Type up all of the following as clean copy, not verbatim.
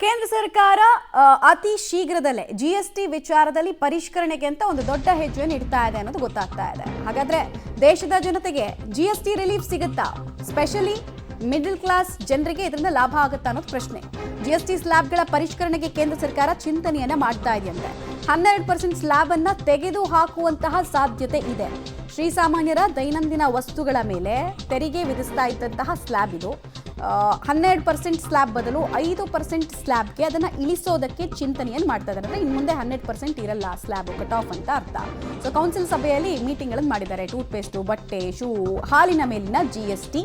ಕೇಂದ್ರ ಸರ್ಕಾರ ಅತಿ ಶೀಘ್ರದಲ್ಲೇ ಜಿಎಸ್ಟಿ ವಿಚಾರದಲ್ಲಿ ಪರಿಷ್ಕರಣೆಗೆ ಅಂತ ಒಂದು ದೊಡ್ಡ ಹೆಜ್ಜೆಯನ್ನು ಇಡ್ತಾ ಇದೆ ಅನ್ನೋದು ಗೊತ್ತಾಗ್ತಾ ಇದೆ. ಹಾಗಾದ್ರೆ ದೇಶದ ಜನತೆಗೆ ಜಿಎಸ್ಟಿ ರಿಲೀಫ್ ಸಿಗುತ್ತಾ? ಸ್ಪೆಷಲಿ ಮಿಡಲ್ ಕ್ಲಾಸ್ ಜನರಿಗೆ ಇದರಿಂದ ಲಾಭ ಆಗುತ್ತಾ ಅನ್ನೋದು ಪ್ರಶ್ನೆ. ಜಿಎಸ್ಟಿ ಸ್ಲ್ಯಾಬ್ಗಳ ಪರಿಷ್ಕರಣೆಗೆ ಕೇಂದ್ರ ಸರ್ಕಾರ ಚಿಂತನೆಯನ್ನ ಮಾಡ್ತಾ ಇದೆಯಂತೆ. 12% ಸ್ಲ್ಯಾಬ್ ಅನ್ನ ತೆಗೆದು ಹಾಕುವಂತಹ ಸಾಧ್ಯತೆ ಇದೆ. ಶ್ರೀಸಾಮಾನ್ಯರ ದೈನಂದಿನ ವಸ್ತುಗಳ ಮೇಲೆ ತೆರಿಗೆ ವಿಧಿಸ್ತಾ ಇದ್ದಂತಹ ಸ್ಲ್ಯಾಬ್ ಇದು. 12% ಸ್ಲ್ಯಾಬ್ ಬದಲು 5% ಸ್ಲ್ಯಾಬ್ಗೆ ಅದನ್ನು ಇಳಿಸೋದಕ್ಕೆ ಚಿಂತನೆಯನ್ನು ಮಾಡ್ತಾ ಇದ್ದಾರೆ. ಅಂದರೆ ಇನ್ನು ಮುಂದೆ 100% ಇರಲ್ಲ ಸ್ಲ್ಯಾಬ್, ಕಟ್ ಆಫ್ ಅಂತ ಅರ್ಥ. ಸೊ ಕೌನ್ಸಿಲ್ ಸಭೆಯಲ್ಲಿ ಮೀಟಿಂಗ್ಗಳನ್ನು ಮಾಡಿದ್ದಾರೆ. ಟೂತ್ಪೇಸ್ಟು, ಬಟ್ಟೆ, ಶೂ, ಹಾಲಿನ ಮೇಲಿನ GST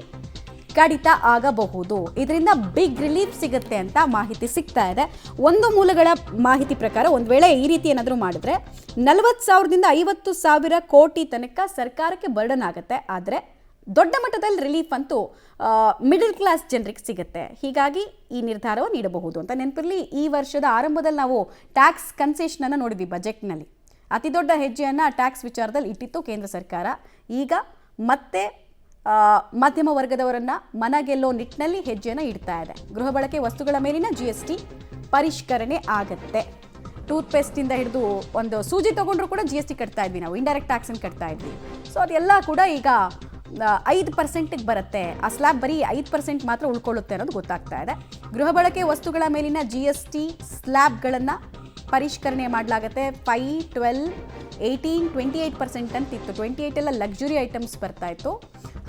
ಕಡಿತ ಆಗಬಹುದು. ಇದರಿಂದ ಬಿಗ್ ರಿಲೀಫ್ ಸಿಗುತ್ತೆ ಅಂತ ಮಾಹಿತಿ ಸಿಗ್ತಾ ಇದೆ. ಒಂದು ಮೂಲಗಳ ಮಾಹಿತಿ ಪ್ರಕಾರ ಒಂದು ವೇಳೆ ಈ ರೀತಿ ಏನಾದರೂ ಮಾಡಿದ್ರೆ 40,000ದಿಂದ 50,000 ಕೋಟಿ ತನಕ ಸರ್ಕಾರಕ್ಕೆ ಬರ್ಡನ್ ಆಗುತ್ತೆ. ಆದರೆ ದೊಡ್ಡ ಮಟ್ಟದಲ್ಲಿ ರಿಲೀಫ್ ಅಂತೂ ಮಿಡಲ್ ಕ್ಲಾಸ್ ಜನರಿಗೆ ಸಿಗುತ್ತೆ. ಹೀಗಾಗಿ ಈ ನಿರ್ಧಾರವನ್ನು ನೀಡಬಹುದು ಅಂತ ನೆನಪಿರಲಿ. ಈ ವರ್ಷದ ಆರಂಭದಲ್ಲಿ ನಾವು ಟ್ಯಾಕ್ಸ್ ಕನ್ಸೆಷನನ್ನು ನೋಡಿದ್ವಿ. ಬಜೆಟ್ನಲ್ಲಿ ಅತಿ ದೊಡ್ಡ ಹೆಜ್ಜೆಯನ್ನು ಟ್ಯಾಕ್ಸ್ ವಿಚಾರದಲ್ಲಿ ಇಟ್ಟಿತ್ತು ಕೇಂದ್ರ ಸರ್ಕಾರ. ಈಗ ಮತ್ತೆ ಮಧ್ಯಮ ವರ್ಗದವರನ್ನ ಮನಗೆಲ್ಲೋ ನಿಟ್ಟಿನಲ್ಲಿ ಹೆಜ್ಜೆಯನ್ನು ಇಡ್ತಾ ಇದೆ. ಗೃಹ ಬಳಕೆ ವಸ್ತುಗಳ ಮೇಲಿನ GST ಪರಿಷ್ಕರಣೆ ಆಗತ್ತೆ. ಟೂತ್ಪೇಸ್ಟಿಂದ ಹಿಡಿದು ಒಂದು ಸೂಜಿ ತೊಗೊಂಡ್ರು ಕೂಡ GST ಕಟ್ತಾ ಇದ್ವಿ ನಾವು, ಇಂಡೈರೆಕ್ಟ್ ಟ್ಯಾಕ್ಸನ್ನು ಕಟ್ತಾ ಇದ್ವಿ. ಸೊ ಅದೆಲ್ಲ ಕೂಡ ಈಗ 5%ಗೆ ಬರುತ್ತೆ. ಆ ಸ್ಲ್ಯಾಬ್ ಬರೀ 5% ಮಾತ್ರ ಉಳ್ಕೊಳ್ಳುತ್ತೆ ಅನ್ನೋದು ಗೊತ್ತಾಗ್ತಾ ಇದೆ. ಗೃಹ ಬಳಕೆ ವಸ್ತುಗಳ ಮೇಲಿನ GST ಸ್ಲ್ಯಾಬ್ಗಳನ್ನು ಪರಿಷ್ಕರಣೆ ಮಾಡಲಾಗುತ್ತೆ. 5, 12, 18, 28% ಅಂತಿತ್ತು. 28 ಎಲ್ಲ ಲಕ್ಸುರಿ ಐಟಮ್ಸ್ ಬರ್ತಾ ಇತ್ತು.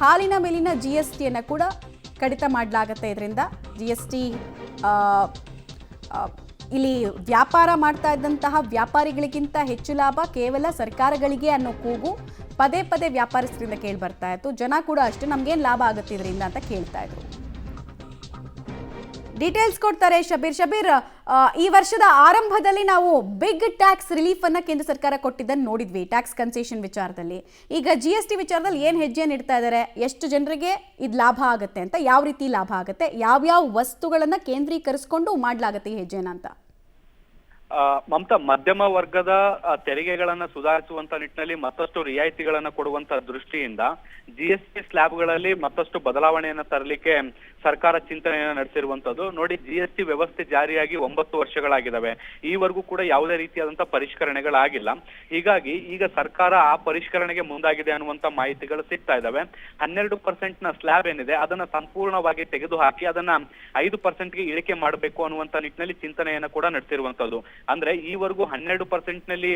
ಹಾಲಿನ ಮೇಲಿನ GSTಯನ್ನು ಕೂಡ ಕಡಿತ ಮಾಡಲಾಗುತ್ತೆ. ಇದರಿಂದ GST ಇಲ್ಲಿ ವ್ಯಾಪಾರ ಮಾಡ್ತಾ ಇದ್ದಂತಹ ವ್ಯಾಪಾರಿಗಳಿಗಿಂತ ಹೆಚ್ಚು ಲಾಭ ಕೇವಲ ಸರ್ಕಾರಗಳಿಗೆ ಅನ್ನೋ ಕೂಗು ಪದೇ ಪದೇ ವ್ಯಾಪಾರಸ್ಥರಿಂದ ಕೇಳಿ ಬರ್ತಾ ಇತ್ತು. ಜನ ಕೂಡ ಅಷ್ಟೇ ನಮ್ಗೇನು ಲಾಭ ಆಗುತ್ತೆ ಇದರಿಂದ ಅಂತ ಕೇಳ್ತಾ ಇದ್ರು. ಡೀಟೇಲ್ಸ್ ಕೊಡ್ತಾರೆ ಶಬೀರ್. ಈ ವರ್ಷದ ಆರಂಭದಲ್ಲಿ ನಾವು ಬಿಗ್ ಟ್ಯಾಕ್ಸ್ ರಿಲೀಫ್ ಅನ್ನ ಕೇಂದ್ರ ಸರ್ಕಾರ ಕೊಟ್ಟಿದ್ದನ್ನು ನೋಡಿದ್ವಿ ಟ್ಯಾಕ್ಸ್ ಕನ್ಸೆಷನ್ ವಿಚಾರದಲ್ಲಿ. ಈಗ GST ವಿಚಾರದಲ್ಲಿ ಏನು ಹೆಜ್ಜೆಯನ್ನು ಇಡ್ತಾ ಇದ್ದಾರೆ, ಎಷ್ಟು ಜನರಿಗೆ ಇದು ಲಾಭ ಆಗುತ್ತೆ ಅಂತ, ಯಾವ ರೀತಿ ಲಾಭ ಆಗುತ್ತೆ, ಯಾವ್ಯಾವ ವಸ್ತುಗಳನ್ನ ಕೇಂದ್ರೀಕರಿಸಿಕೊಂಡು ಮಾಡಲಾಗುತ್ತೆ ಈ ಹೆಜ್ಜೆನ ಅಂತ? ಮಮತಾ, ಮಧ್ಯಮ ವರ್ಗದ ತೆರಿಗೆಗಳನ್ನ ಸುಧಾರಿಸುವಂತ ನಿಟ್ಟಿನಲ್ಲಿ ಮತ್ತಷ್ಟು ರಿಯಾಯಿತಿಗಳನ್ನ ಕೊಡುವಂತ ದೃಷ್ಟಿಯಿಂದ GST ಸ್ಲ್ಯಾಬ್ಗಳಲ್ಲಿ ಮತ್ತಷ್ಟು ಬದಲಾವಣೆಯನ್ನ ತರಲಿಕ್ಕೆ ಸರ್ಕಾರ ಚಿಂತನೆಯನ್ನ ನಡೆಸಿರುವಂತದ್ದು. ನೋಡಿ, GST ವ್ಯವಸ್ಥೆ ಜಾರಿಯಾಗಿ 9 ವರ್ಷಗಳಾಗಿದ್ದಾವೆ. ಈವರೆಗೂ ಕೂಡ ಯಾವುದೇ ರೀತಿಯಾದಂತಹ ಪರಿಷ್ಕರಣೆಗಳಾಗಿಲ್ಲ. ಹೀಗಾಗಿ ಈಗ ಸರ್ಕಾರ ಆ ಪರಿಷ್ಕರಣೆಗೆ ಮುಂದಾಗಿದೆ ಅನ್ನುವಂತ ಮಾಹಿತಿಗಳು ಸಿಗ್ತಾ ಇದಾವೆ. 12% ಸ್ಲ್ಯಾಬ್ ಏನಿದೆ ಅದನ್ನ ಸಂಪೂರ್ಣವಾಗಿ ತೆಗೆದುಹಾಕಿ ಅದನ್ನ 5%ಗೆ ಇಳಿಕೆ ಮಾಡಬೇಕು ಅನ್ನುವಂತ ನಿಟ್ಟಿನಲ್ಲಿ ಚಿಂತನೆಯನ್ನ ಕೂಡ ನಡೆಸಿರುವಂತದ್ದು. ಅಂದ್ರೆ ಈವರೆಗೂ 12% ನಲ್ಲಿ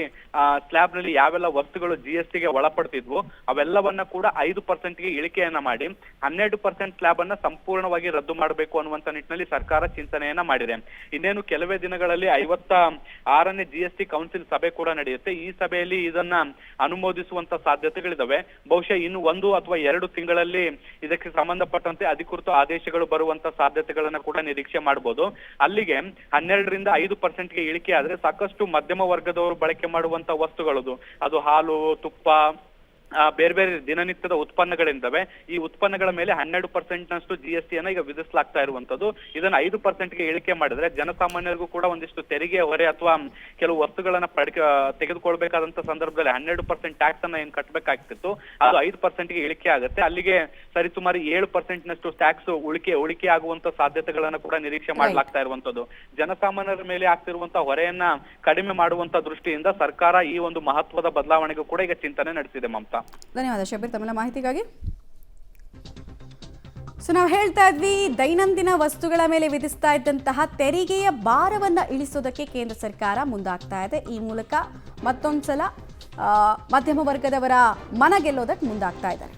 ಸ್ಲ್ಯಾಬ್ ನಲ್ಲಿ ಯಾವೆಲ್ಲ ವಸ್ತುಗಳು GSTಗೆ ಒಳಪಡ್ತಿದ್ವು ಅವೆಲ್ಲವನ್ನ ಕೂಡ 5%ಗೆ ಇಳಿಕೆಯನ್ನ ಮಾಡಿ 12% ಸ್ಲ್ಯಾಬ್ ಅನ್ನ ಸಂಪೂರ್ಣವಾಗಿ ರದ್ದು ಮಾಡಬೇಕು ಅನ್ನುವಂತ ನಿಟ್ಟಿನಲ್ಲಿ ಸರ್ಕಾರ ಚಿಂತನೆಯನ್ನ ಮಾಡಿದೆ. ಇನ್ನೇನು ಕೆಲವೇ ದಿನಗಳಲ್ಲಿ 56ನೇ GST ಕೌನ್ಸಿಲ್ ಸಭೆ ಕೂಡ ನಡೆಯುತ್ತೆ. ಈ ಸಭೆಯಲ್ಲಿ ಇದನ್ನ ಅನುಮೋದಿಸುವಂತ ಸಾಧ್ಯತೆಗಳಿದಾವೆ. ಬಹುಶಃ ಇನ್ನು 1 ಅಥವಾ 2 ತಿಂಗಳಲ್ಲಿ ಇದಕ್ಕೆ ಸಂಬಂಧಪಟ್ಟಂತೆ ಅಧಿಕೃತ ಆದೇಶಗಳು ಬರುವಂತ ಸಾಧ್ಯತೆಗಳನ್ನ ಕೂಡ ನಿರೀಕ್ಷೆ ಮಾಡಬಹುದು. ಅಲ್ಲಿಗೆ 12ರಿಂದ 5%ಗೆ ಇಳಿಕೆ ಆದ್ರೆ ಸಾಕಷ್ಟು ಮಧ್ಯಮ ವರ್ಗದವರು ಬಳಕೆ ಮಾಡುವಂತ ವಸ್ತುಗಳದು, ಅದು ಹಾಲು, ತುಪ್ಪ, ಬೇರೆ ಬೇರೆ ದಿನನಿತ್ಯದ ಉತ್ಪನ್ನಗಳಿಂದವೆ. ಈ ಉತ್ಪನ್ನಗಳ ಮೇಲೆ 12%ನಷ್ಟು GSTಯನ್ನ ಈಗ ವಿಧಿಸಲಾಗ್ತಾ ಇರುವಂತದ್ದು. ಇದನ್ನ 5%ಗೆ ಇಳಿಕೆ ಮಾಡಿದ್ರೆ ಜನಸಾಮಾನ್ಯರಿಗೂ ಕೂಡ ಒಂದಿಷ್ಟು ತೆರಿಗೆ ಹೊರೆ ಅಥವಾ ಕೆಲವು ವಸ್ತುಗಳನ್ನ ತೆಗೆದುಕೊಳ್ಬೇಕಾದಂತ ಸಂದರ್ಭದಲ್ಲಿ 12% ಟ್ಯಾಕ್ಸ್ ಅನ್ನ ಏನ್ ಕಟ್ಟಬೇಕಾಗ್ತಿತ್ತು ಅದು 5%ಗೆ ಇಳಿಕೆ ಆಗುತ್ತೆ. ಅಲ್ಲಿಗೆ ಸರಿಸುಮಾರು 7%ನಷ್ಟು ಟ್ಯಾಕ್ಸ್ ಉಳಿಕೆ ಆಗುವಂತ ಸಾಧ್ಯತೆಗಳನ್ನ ಕೂಡ ನಿರೀಕ್ಷೆ ಮಾಡಲಾಗ್ತಾ ಇರುವಂತದ್ದು. ಜನಸಾಮಾನ್ಯರ ಮೇಲೆ ಆಗ್ತಿರುವಂತ ಹೊರೆಯನ್ನ ಕಡಿಮೆ ಮಾಡುವಂತ ದೃಷ್ಟಿಯಿಂದ ಸರ್ಕಾರ ಈ ಒಂದು ಮಹತ್ವದ ಬದಲಾವಣೆಗೂ ಕೂಡ ಈಗ ಚಿಂತನೆ ನಡೆಸಿದೆ. ಮಮತಾ, ಧನ್ಯವಾದ ಶಬೀರ್ ತಮ್ಮ ಮಾಹಿತಿಗಾಗಿ. ಸೊ ನಾವು ಹೇಳ್ತಾ ಇದ್ವಿ, ದೈನಂದಿನ ವಸ್ತುಗಳ ಮೇಲೆ ವಿಧಿಸ್ತಾ ಇದ್ದಂತಹ ತೆರಿಗೆಯ ಭಾರವನ್ನ ಇಳಿಸೋದಕ್ಕೆ ಕೇಂದ್ರ ಸರ್ಕಾರ ಮುಂದಾಗ್ತಾ ಇದೆ. ಈ ಮೂಲಕ ಮತ್ತೊಂದ್ಸಲ ಮಧ್ಯಮ ವರ್ಗದವರ ಮನ ಗೆಲ್ಲೋದಕ್ಕೆ ಮುಂದಾಗ್ತಾ ಇದ್ದಾರೆ.